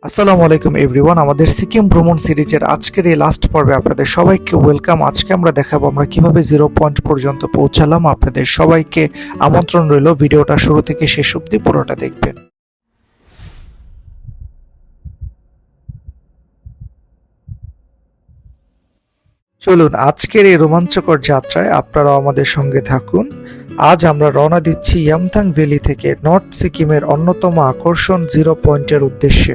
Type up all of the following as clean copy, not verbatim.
আসসালামু আলাইকুম এভরিওয়ান। আমাদের সিকিম ভ্রমণ সিরিজের আজকের এই লাস্ট পর্বে আপনাদের সবাইকে ওয়েলকাম। আজকে আমরা দেখাবো আমরা কিভাবে 0 পয়েন্ট পর্যন্ত পৌঁছালাম। আপনাদের সবাইকে আমন্ত্রণ রইল ভিডিওটা শুরু থেকে শেষ অবধি পুরোটা দেখবেন। চলুন আজকের এই রোমাঞ্চকর যাত্রায় আপনারা আমাদের সঙ্গে থাকুন। আজ আমরা রওনা দিচ্ছি ইয়ামথাং ভ্যালি থেকে নর্থ সিকিমের অন্যতম আকর্ষণ 0 পয়েন্টের উদ্দেশ্যে,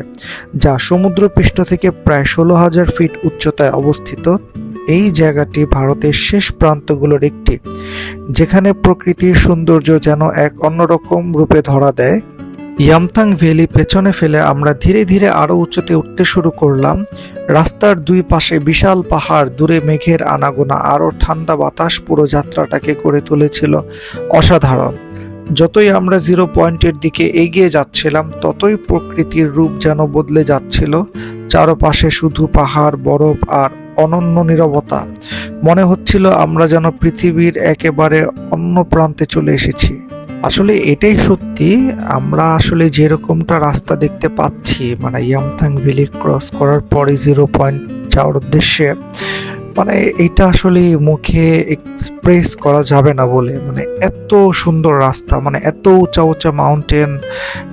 যা সমুদ্রপৃষ্ঠ থেকে প্রায় 16,000 ফিট উচ্চতায় অবস্থিত। এই জায়গাটি ভারতের শেষ প্রান্তগুলোর একটি, যেখানে প্রকৃতির সৌন্দর্য যেন এক অন্যরকম রূপে ধরা দেয়। ইয়ামথাং ভ্যালি পেছনে ফেলে আমরা ধীরে ধীরে আরো উঁচুতে উঠতে শুরু করলাম। রাস্তার দুই পাশে বিশাল পাহাড়, দূরে মেঘের আনাগোনা, আরো ঠান্ডা বাতাস পুরো যাত্রাটাকে করে তুলেছিল অসাধারণ। যতই আমরা 0 পয়েন্টের দিকে এগিয়ে যাচ্ছিলাম, ততই প্রকৃতির রূপ যেন বদলে যাচ্ছিল। চারপাশে শুধু পাহাড়, বরফ আর অনন্য নীরবতা। মনে হচ্ছিল আমরা যেন পৃথিবীর একেবারে অন্য প্রান্তে চলে এসেছি। আসলে এটাই সত্যি, আমরা আসলে যেরকমটা রাস্তা দেখতে পাচ্ছি, মানে ইয়ামথাং ভ্যালি ক্রস করার পরে 0 পয়েন্ট যাওয়ার উদ্দেশ্যে, মানে এটা আসলে মুখে এক্সপ্রেস করা যাবে না বলে, মানে এত সুন্দর রাস্তা, মানে এত উঁচা উঁচা মাউন্টেন।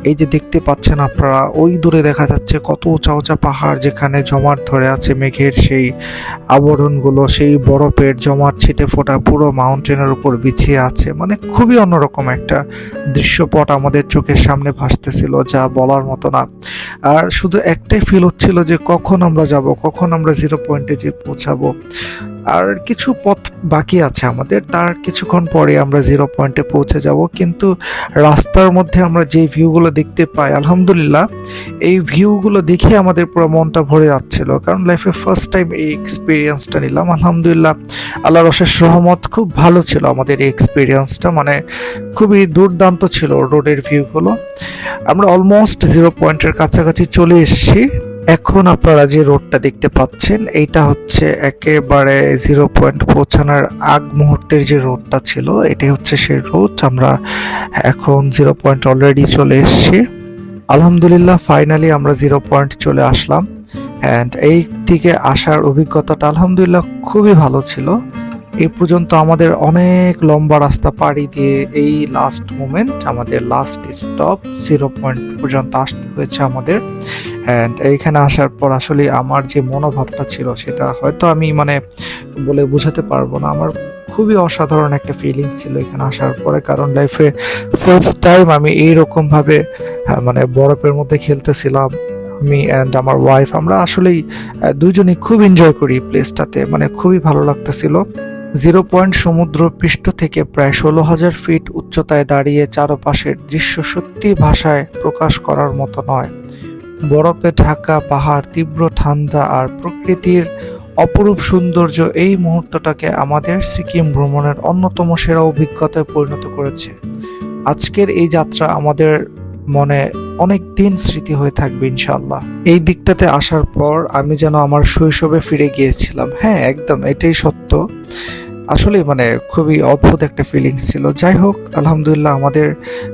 এই যে দেখতে পাচ্ছেন আপনারা, ওই দূরে দেখা যাচ্ছে কত উঁচা উঁচা পাহাড়, যেখানে জমাট ধরে আছে মেঘের সেই আবরণগুলো, সেই বরফের জমাট ছিটে ফোটা পুরো মাউন্টেনের উপর বিছিয়ে আছে। মানে খুবই অন্যরকম একটা দৃশ্যপট আমাদের চোখের সামনে ভাসতেছিল, যা বলার মতো না। আর শুধু একটাই ফিল হচ্ছিল যে কখন আমরা যাব, কখন আমরা 0 পয়েন্টে যে পৌঁছাবো। আর কিছু পথ বাকি আছে আমাদের, তার কিছুক্ষণ পরে আমরা 0 পয়েন্টে পৌঁছে যাব। কিন্তু রাস্তার মধ্যে আমরা যে ভিউগুলো দেখতে পাই, আলহামদুলিল্লাহ, এই ভিউগুলো দেখে আমাদের পুরো মনটা ভরে যাচ্ছিল, কারণ লাইফে ফার্স্ট টাইম এই এক্সপিরিয়েন্সটা নিলাম। আলহামদুলিল্লাহ, আল্লাহর অশেষ রহমত, খুব ভালো ছিল আমাদের এই এক্সপিরিয়েন্সটা, মানে খুবই দুর্দান্ত ছিল রোডের ভিউগুলো। আমরা অলমোস্ট 0 পয়েন্টের কাছাকাছি চলে এসেছি। এখন আপনারা যে রোডটা দেখতে পাচ্ছেন, এইটা হচ্ছে একেবারে 0 পয়েন্ট পৌঁছানোর আগ মুহূর্তের যে রোডটা ছিল, এটাই হচ্ছে সেই রোড। আমরা এখন 0 পয়েন্ট অলরেডি চলে এসেছি। আলহামদুলিল্লাহ, ফাইনালি আমরা 0 পয়েন্ট চলে আসলাম। অ্যান্ড এই দিকে আসার অভিজ্ঞতাটা আলহামদুলিল্লাহ খুবই ভালো ছিল। এই পর্যন্ত আমাদের অনেক লম্বা রাস্তা পাড়ি দিয়ে এই লাস্ট মোমেন্ট, আমাদের লাস্ট স্টপ 0 পয়েন্ট পর্যন্ত আসতে হয়েছে আমাদের। অ্যান্ড এইখানে আসার পর আসলে আমার যে মনোভাবটা ছিল, সেটা হয়তো আমি মানে বলে বোঝাতে পারবো না। আমার খুবই অসাধারণ একটা ফিলিংস ছিল এখানে আসার পরে, কারণ লাইফে ফার্স্ট টাইম আমি এইরকম ভাবে মানে বরফের মধ্যে খেলতেছিলাম। আমি অ্যান্ড আমার ওয়াইফ, আমরা আসলেই দুজনেই খুব এনজয় করি প্লেসটাতে, মানে খুবই ভালো লাগতেছিল। 0 পয়েন্ট সমুদ্র পৃষ্ঠ থেকে প্রায় 16,000 ফিট উচ্চতায় দাঁড়িয়ে চারপাশের দৃশ্য সত্যি ভাষায় প্রকাশ করার মতো নয়। বরফে ঢাকা পাহাড়, তীব্র ঠান্ডা আর প্রকৃতির অপরূপ সৌন্দর্য এই মুহূর্তটাকে আমাদের সিকিম ভ্রমণের অন্যতম সেরা অভিজ্ঞতায় পরিণত করেছে। আজকের এই যাত্রা আমাদের মনে অনেক দিন স্মৃতি হয়ে থাকবে ইনশাআল্লাহ। এই দিকটাতে আসার পর আমি যেন আমার শৈশবে ফিরে গিয়েছিলাম। হ্যাঁ, একদম এটাই সত্য। আসলে মানে খুবই অদ্ভুত একটা ফিলিংস ছিল। যাই হোক, আলহামদুলিল্লাহ, আমাদের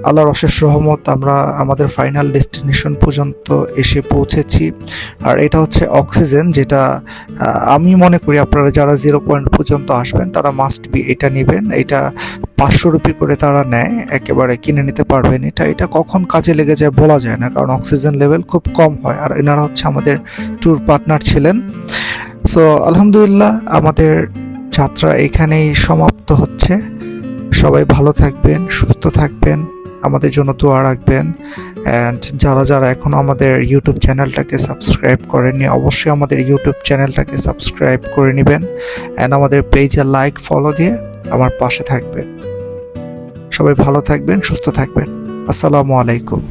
আল্লাহর অশেষ রহমত, আমরা আমাদের ফাইনাল ডেস্টিনেশন পর্যন্ত এসে পৌঁছেছি। আর এটা হচ্ছে অক্সিজেন, যেটা আমি মনে করি আপনারা যারা 0 পয়েন্ট পর্যন্ত আসবেন তারা মাস্ট বি এটা নেবেন। এটা 500 রুপি করে তারা নেয়, একেবারে কিনে নিতে পারবেন। এটা কখন কাজে লেগে যায় বলা যায় না, কারণ অক্সিজেন লেভেল খুব কম হয়। আর এনারা হচ্ছে আমাদের ট্যুর পার্টনার ছিলেন। সো আলহামদুলিল্লাহ, আমাদের যাত্রা এখানেই সমাপ্ত হচ্ছে। সবাই ভালো থাকবেন, সুস্থ থাকবেন, আমাদের জন্য দোয়া রাখবেন। অ্যান্ড যারা যারা এখন আমাদের ইউটিউব চ্যানেলটাকে সাবস্ক্রাইব করেননি, অবশ্যই আমাদের ইউটিউব চ্যানেলটাকে সাবস্ক্রাইব করে নেবেন। অ্যান্ড আমাদের পেজে লাইক, ফলো দিয়ে আমার পাশে থাকবেন। সবাই ভালো থাকবেন, সুস্থ থাকবেন। আসসালামু আলাইকুম।